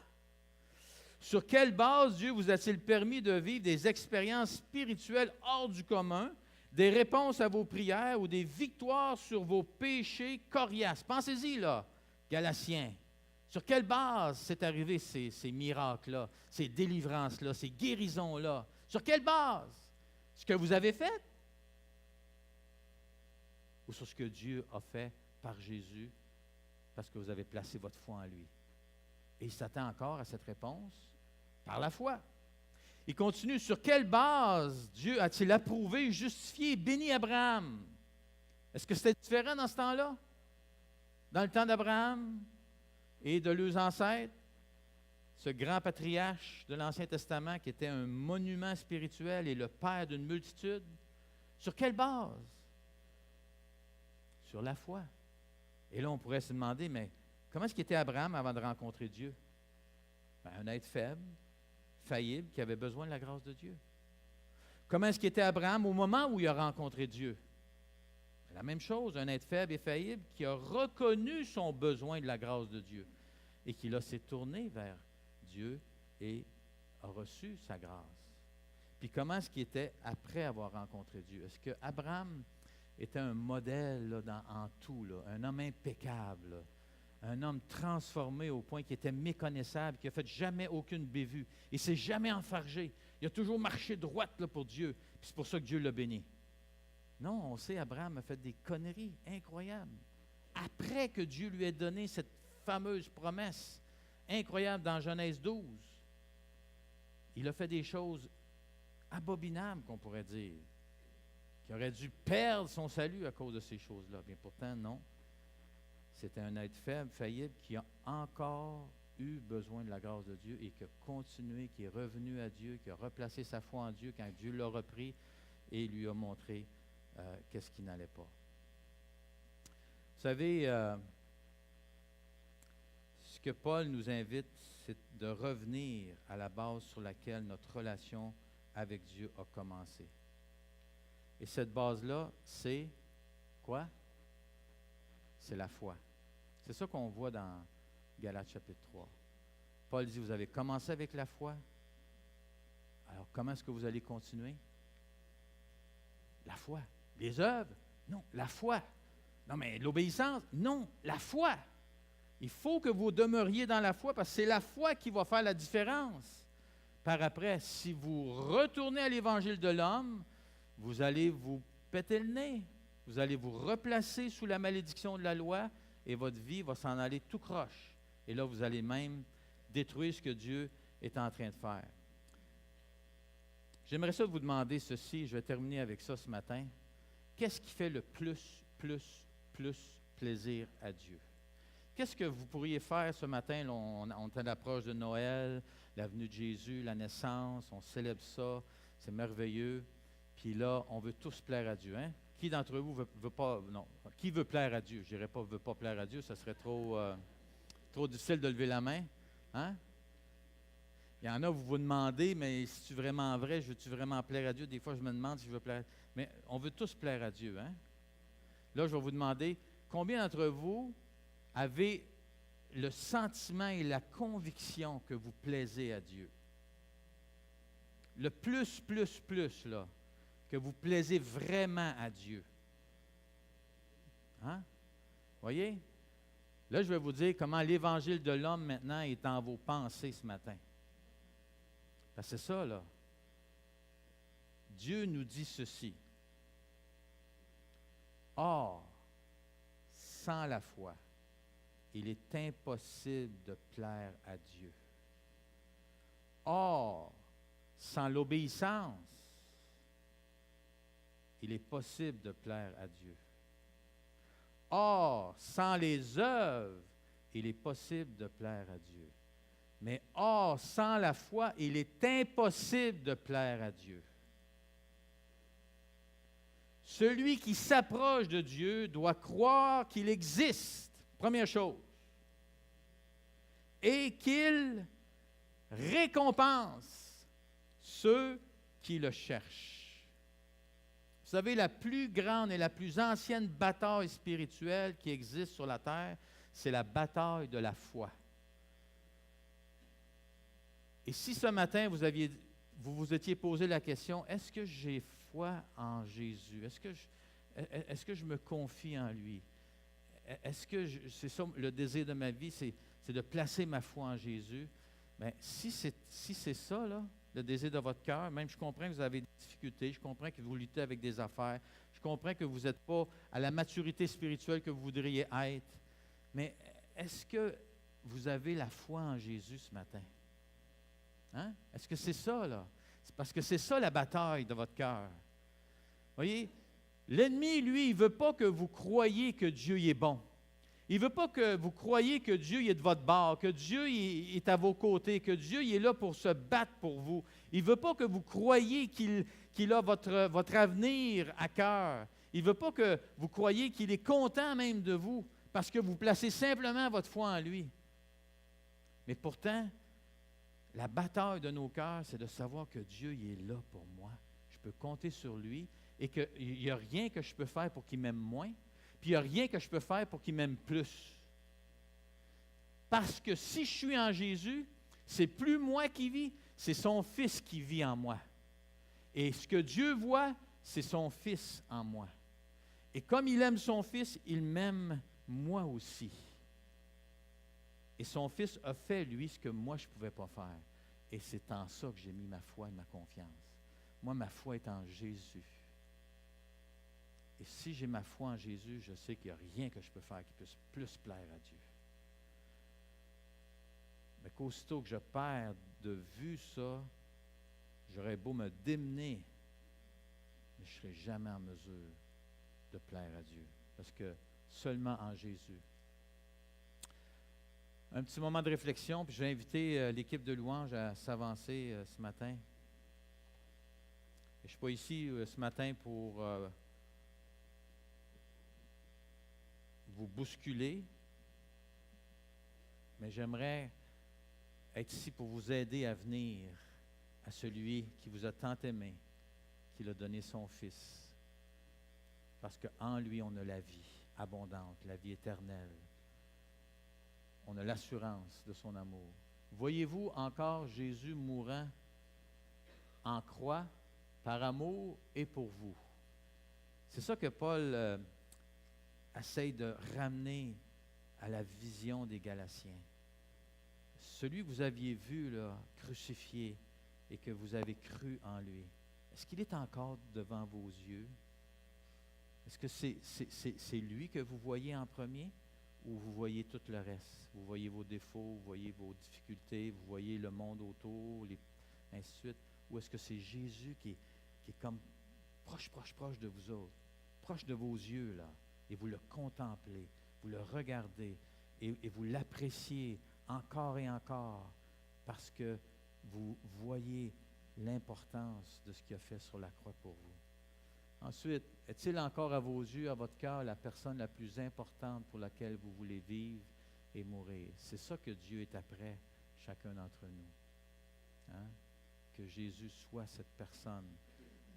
Sur quelle base Dieu vous a-t-il permis de vivre des expériences spirituelles hors du commun, des réponses à vos prières ou des victoires sur vos péchés coriaces? Pensez-y, là, Galatiens. Sur quelle base c'est arrivé ces miracles-là, ces délivrances-là, ces guérisons-là? Sur quelle base? Ce que vous avez fait? Ou sur ce que Dieu a fait par Jésus parce que vous avez placé votre foi en lui? Et il s'attend encore à cette réponse par la foi. Il continue, sur quelle base Dieu a-t-il approuvé, justifié, béni Abraham? Est-ce que c'était différent dans ce temps-là? Dans le temps d'Abraham et de leurs ancêtres? Ce grand patriarche de l'Ancien Testament qui était un monument spirituel et le père d'une multitude? Sur quelle base? Sur la foi. Et là, on pourrait se demander, mais comment est-ce qu'était Abraham avant de rencontrer Dieu? Ben, un être faible, faillible, qui avait besoin de la grâce de Dieu. Comment est-ce qu'était Abraham au moment où il a rencontré Dieu? La même chose, un être faible et faillible qui a reconnu son besoin de la grâce de Dieu et qui là s'est tourné vers Dieu et a reçu sa grâce. Puis comment est-ce qu'il était après avoir rencontré Dieu? Est-ce que Abraham était un modèle là, en tout, là, un homme impeccable, là, un homme transformé au point qu'il était méconnaissable, qui n'a fait jamais aucune bévue, il ne s'est jamais enfargé, il a toujours marché droite là, pour Dieu, puis c'est pour ça que Dieu l'a béni. Non, on sait, Abraham a fait des conneries incroyables. Après que Dieu lui ait donné cette fameuse promesse incroyable dans Genèse 12, il a fait des choses abominables, qu'on pourrait dire, qui aurait dû perdre son salut à cause de ces choses-là. Bien pourtant, non. C'était un être faible, faillible, qui a encore eu besoin de la grâce de Dieu et qui a continué, qui est revenu à Dieu, qui a replacé sa foi en Dieu quand Dieu l'a repris et lui a montré qu'est-ce qui n'allait pas. Vous savez, ce que Paul nous invite, c'est de revenir à la base sur laquelle notre relation avec Dieu a commencé. Et cette base-là, c'est quoi? C'est la foi. C'est ça qu'on voit dans Galates chapitre 3. Paul dit, vous avez commencé avec la foi. Alors, comment est-ce que vous allez continuer? La foi. Les œuvres? Non, la foi. Non, mais l'obéissance? Non, la foi. Il faut que vous demeuriez dans la foi parce que c'est la foi qui va faire la différence. Par après, si vous retournez à l'évangile de l'homme, vous allez vous péter le nez. Vous allez vous replacer sous la malédiction de la loi et votre vie va s'en aller tout croche. Et là, vous allez même détruire ce que Dieu est en train de faire. J'aimerais ça vous demander ceci, je vais terminer avec ça ce matin. Qu'est-ce qui fait le plus plaisir à Dieu? Qu'est-ce que vous pourriez faire ce matin? Là, on est à l'approche de Noël, la venue de Jésus, la naissance, on célèbre ça, c'est merveilleux. Puis là, on veut tous plaire à Dieu. Hein? Qui d'entre vous veut pas, non, qui veut plaire à Dieu? Je dirais pas veut pas plaire à Dieu, ça serait trop difficile de lever la main. Hein? Il y en a, vous vous demandez, mais si c'est vraiment vrai, je veux-tu vraiment plaire à Dieu? Des fois, je me demande si je veux plaire. Mais on veut tous plaire à Dieu. Hein? Là, je vais vous demander, combien d'entre vous avez le sentiment et la conviction que vous plaisez à Dieu? Le plus, là, que vous plaisez vraiment à Dieu. Hein? Voyez? Là, je vais vous dire comment l'évangile de l'homme maintenant est dans vos pensées ce matin. Parce que c'est ça, là. Dieu nous dit ceci. Or, sans la foi, il est impossible de plaire à Dieu. Or, sans l'obéissance, il est possible de plaire à Dieu. Or, sans les œuvres, il est possible de plaire à Dieu. Mais or, sans la foi, il est impossible de plaire à Dieu. Celui qui s'approche de Dieu doit croire qu'il existe, première chose, et qu'il récompense ceux qui le cherchent. Vous savez, la plus grande et la plus ancienne bataille spirituelle qui existe sur la terre, c'est la bataille de la foi. Et si ce matin, vous vous étiez posé la question, est-ce que j'ai foi en Jésus? Est-ce que je me confie en lui? Est-ce que c'est ça le désir de ma vie, c'est de placer ma foi en Jésus? Bien, si c'est ça, là, le désir de votre cœur, même je comprends que vous avez des difficultés, je comprends que vous luttez avec des affaires, je comprends que vous n'êtes pas à la maturité spirituelle que vous voudriez être, mais est-ce que vous avez la foi en Jésus ce matin? Hein? Est-ce que c'est ça, là? C'est parce que c'est ça la bataille de votre cœur. Voyez, l'ennemi, lui, il ne veut pas que vous croyiez que Dieu est bon. Il ne veut pas que vous croyiez que Dieu est de votre bord, que Dieu est à vos côtés, que Dieu est là pour se battre pour vous. Il ne veut pas que vous croyiez qu'il a votre avenir à cœur. Il ne veut pas que vous croyiez qu'il est content même de vous parce que vous placez simplement votre foi en lui. Mais pourtant, la bataille de nos cœurs, c'est de savoir que Dieu il est là pour moi. Je peux compter sur lui et qu'il n'y a rien que je peux faire pour qu'il m'aime moins. Puis il n'y a rien que je peux faire pour qu'il m'aime plus. Parce que si je suis en Jésus, c'est plus moi qui vis, c'est son Fils qui vit en moi. Et ce que Dieu voit, c'est son Fils en moi. Et comme il aime son Fils, il m'aime moi aussi. Et son Fils a fait, lui, ce que moi, je ne pouvais pas faire. Et c'est en ça que j'ai mis ma foi et ma confiance. Moi, ma foi est en Jésus. Et si j'ai ma foi en Jésus, je sais qu'il n'y a rien que je peux faire qui puisse plus plaire à Dieu. Mais qu'aussitôt que je perds de vue ça, j'aurais beau me démener, mais je ne serai jamais en mesure de plaire à Dieu. Parce que seulement en Jésus. Un petit moment de réflexion, puis je vais inviter l'équipe de louange à s'avancer ce matin. Je ne suis pas ici ce matin pour vous bousculer, mais j'aimerais être ici pour vous aider à venir à celui qui vous a tant aimé, qui a donné son Fils. Parce qu'en lui, on a la vie abondante, la vie éternelle. On a l'assurance de son amour. Voyez-vous encore Jésus mourant en croix par amour et pour vous? C'est ça que Paul essaye de ramener à la vision des Galatiens. Celui que vous aviez vu là, crucifié et que vous avez cru en lui, est-ce qu'il est encore devant vos yeux? Est-ce que c'est lui que vous voyez en premier ou vous voyez tout le reste? Vous voyez vos défauts, vous voyez vos difficultés, vous voyez le monde autour, ainsi de suite. Ou est-ce que c'est Jésus qui est comme proche de vous autres, proche de vos yeux, là, et vous le contemplez, vous le regardez, et vous l'appréciez encore et encore, parce que vous voyez l'importance de ce qu'il a fait sur la croix pour vous. Ensuite, est-il encore à vos yeux, à votre cœur, la personne la plus importante pour laquelle vous voulez vivre et mourir? C'est ça que Dieu est après chacun d'entre nous. Hein? Que Jésus soit cette personne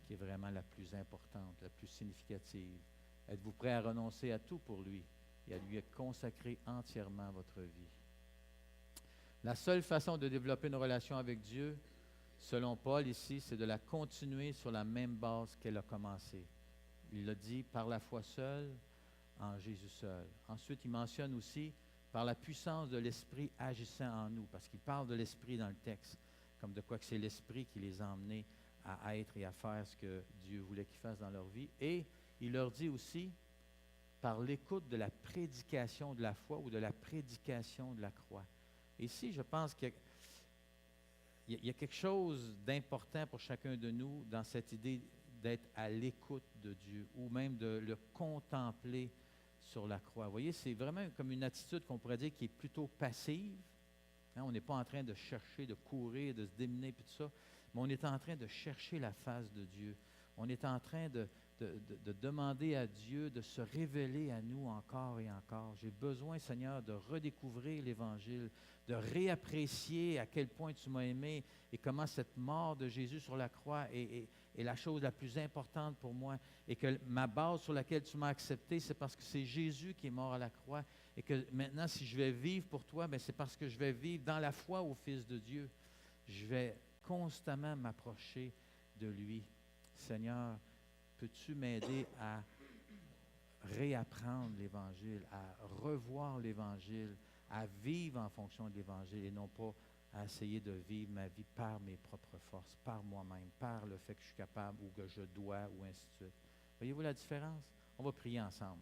qui est vraiment la plus importante, la plus significative. Êtes-vous prêt à renoncer à tout pour lui et à lui consacrer entièrement votre vie? La seule façon de développer une relation avec Dieu, selon Paul ici, c'est de la continuer sur la même base qu'elle a commencé. Il l'a dit, par la foi seule, en Jésus seul. Ensuite, il mentionne aussi par la puissance de l'Esprit agissant en nous, parce qu'il parle de l'Esprit dans le texte, comme de quoi que c'est l'Esprit qui les a emmenés à être et à faire ce que Dieu voulait qu'ils fassent dans leur vie. Et il leur dit aussi par l'écoute de la prédication de la foi ou de la prédication de la croix. Et ici, je pense qu'il y a quelque chose d'important pour chacun de nous dans cette idée d'être à l'écoute de Dieu ou même de le contempler sur la croix. Vous voyez, c'est vraiment comme une attitude qu'on pourrait dire qui est plutôt passive. Hein, on n'est pas en train de chercher, de courir, de se démener, puis tout ça, mais on est en train de chercher la face de Dieu. On est en train de demander à Dieu de se révéler à nous encore et encore. J'ai besoin, Seigneur, de redécouvrir l'Évangile, de réapprécier à quel point tu m'as aimé et comment cette mort de Jésus sur la croix est la chose la plus importante pour moi et que ma base sur laquelle tu m'as accepté, c'est parce que c'est Jésus qui est mort à la croix et que maintenant, si je vais vivre pour toi, bien, c'est parce que je vais vivre dans la foi au Fils de Dieu. Je vais constamment m'approcher de lui. Seigneur, peux-tu m'aider à réapprendre l'Évangile, à revoir l'Évangile, à vivre en fonction de l'Évangile et non pas à essayer de vivre ma vie par mes propres forces, par moi-même, par le fait que je suis capable ou que je dois, ou ainsi de suite. Voyez-vous la différence? On va prier ensemble.